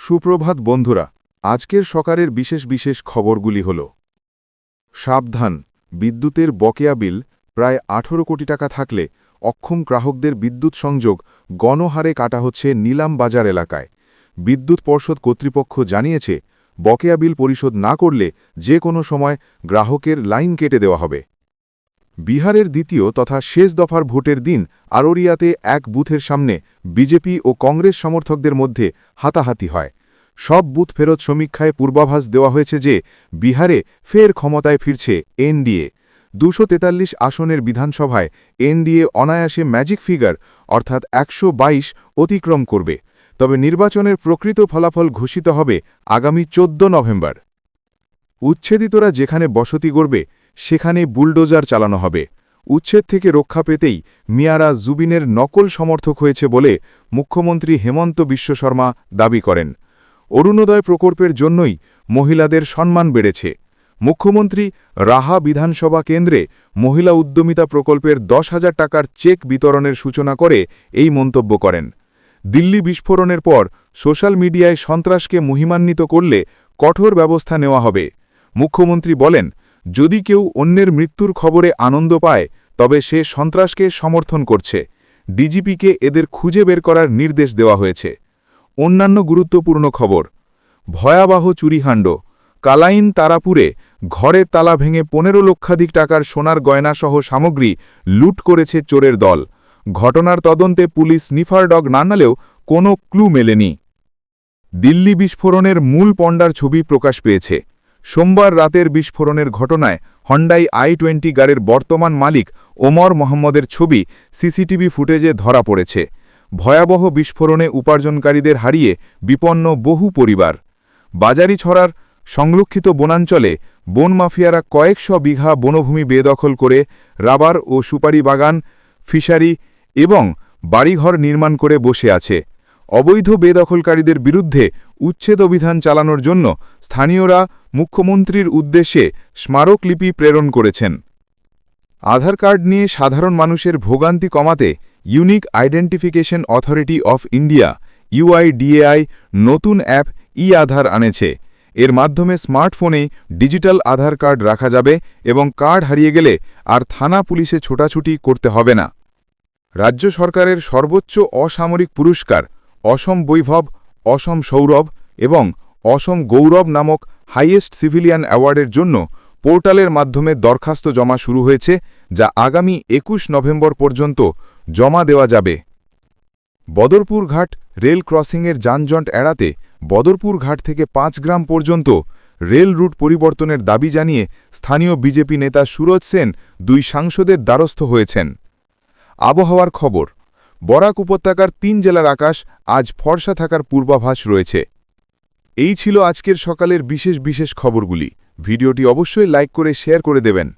সুপ্রভাত বন্ধুরা, আজকের সকালের বিশেষ বিশেষ খবরগুলি হল: সাবধান, বিদ্যুতের বকেয়া বিল প্রায় 18 কোটি টাকা থাকলে অক্ষম গ্রাহকদের বিদ্যুৎ সংযোগ গণহারে কাটা হচ্ছে নিলাম বাজার এলাকায়। বিদ্যুৎ পর্ষদ কর্তৃপক্ষ জানিয়েছে, বকেয়া বিল পরিশোধ না করলে যে কোনো সময় গ্রাহকের লাইন কেটে দেওয়া হবে। বিহারের দ্বিতীয় তথা শেষ দফার ভোটের দিন আরোরিয়াতে এক বুথের সামনে বিজেপি ও কংগ্রেস সমর্থকদের মধ্যে হাতাহাতি হয়। সব বুথ ফেরত সমীক্ষায় পূর্বাভাস দেওয়া হয়েছে যে বিহারে ফের ক্ষমতায় ফিরছে এনডিএ। 243 আসনের বিধানসভায় এনডিএ অনায়াসে ম্যাজিক ফিগার অর্থাৎ 122 অতিক্রম করবে। তবে নির্বাচনের প্রকৃত ফলাফল ঘোষিত হবে আগামী 14 নভেম্বর। উচ্ছেদিতরা যেখানে বসতি গড়বে সেখানে বুলডোজার চালানো হবে। উচ্ছেদ থেকে রক্ষা পেতেই মিয়ারা জুবিনের নকল সমর্থক হয়েছে বলে মুখ্যমন্ত্রী হেমন্ত বিশ্ব শর্মা দাবি করেন। অরুণোদয় প্রকল্পের জন্যই মহিলাদের সম্মান বেড়েছে। মুখ্যমন্ত্রী রাহা বিধানসভা কেন্দ্রে মহিলা উদ্যমিতা প্রকল্পের 10,000 টাকার চেক বিতরণের সূচনা করে এই মন্তব্য করেন। দিল্লি বিস্ফোরণের পর সোশ্যাল মিডিয়ায় সন্ত্রাসকে মহিমান্বিত করলে কঠোর ব্যবস্থা নেওয়া হবে। মুখ্যমন্ত্রী বলেন, যদি কেউ অন্যের মৃত্যুর খবরে আনন্দ পায় তবে সে সন্ত্রাসকে সমর্থন করছে। ডিজিপিকে এদের খুঁজে বের করার নির্দেশ দেওয়া হয়েছে। অন্যান্য গুরুত্বপূর্ণ খবর: ভয়াবহ চুরিকাণ্ড, কালাইন তারাপুরে ঘরের তালা ভেঙে 15 লক্ষাধিক টাকার সোনার গয়নাসহ সামগ্রী লুট করেছে চোরের দল। ঘটনার তদন্তে পুলিশ স্নিফার ডগ না নালেও কোনো ক্লু মেলেনি। দিল্লি বিস্ফোরণের মূল পণ্ডার ছবি প্রকাশ পেয়েছে। সোমবার রাতের বিস্ফোরণের ঘটনায় হন্ডাই i20 গাড়ির বর্তমান মালিক ওমর মোহাম্মদের ছবি সিসিটিভি ফুটেজে ধরা পড়েছে। ভয়াবহ বিস্ফোরণে উপার্জনকারীদের হারিয়ে বিপন্ন বহু পরিবার। বাজারিছড়ার সংরক্ষিত বনাঞ্চলে বন মাফিয়ারা কয়েকশো বিঘা বনভূমি বেদখল করে রাবার ও সুপারি বাগান, ফিশারি এবং বাড়িঘর নির্মাণ করে বসে আছে। অবৈধ বেদখলকারীদের বিরুদ্ধে উচ্ছেদ অভিযান চালানোর জন্য স্থানীয়রা মুখ্যমন্ত্রীর উদ্দেশ্যে স্মারকলিপি প্রেরণ করেছেন। আধার কার্ড নিয়ে সাধারণ মানুষের ভোগান্তি কমাতে unique identification authority of India UIDAI নতুন অ্যাপ ই-আধার আনেছে। এর মাধ্যমে স্মার্টফোনেই ডিজিটাল আধার কার্ড রাখা যাবে এবং কার্ড হারিয়ে গেলে আর থানা পুলিশে ছোটাছুটি করতে হবে না। রাজ্য সরকারের সর্বোচ্চ অসামরিক পুরস্কার অসম বৈভব, অসম সৌরভ এবং অসম গৌরব নামক হাইয়েস্ট সিভিলিয়ান অ্যাওয়ার্ডের জন্য পোর্টালের মাধ্যমে দরখাস্ত জমা শুরু হয়েছে, যা আগামী 21 নভেম্বর পর্যন্ত জমা দেওয়া যাবে। বদরপুর ঘাট রেল ক্রসিংয়ের যানজট এড়াতে বদরপুর ঘাট থেকে 5 গ্রাম পর্যন্ত রেল রুট পরিবর্তনের দাবি জানিয়ে স্থানীয় বিজেপি নেতা সুরজ সেন 2 সাংসদের দ্বারস্থ হয়েছেন। আবহাওয়ার খবর: বরাক উপত্যকার 3 জেলার আকাশ আজ ফর্সা থাকার পূর্বাভাস রয়েছে। এই ছিল আজকের সকালের বিশেষ বিশেষ খবরগুলি। ভিডিওটি অবশ্যই লাইক করে শেয়ার করে দেবেন।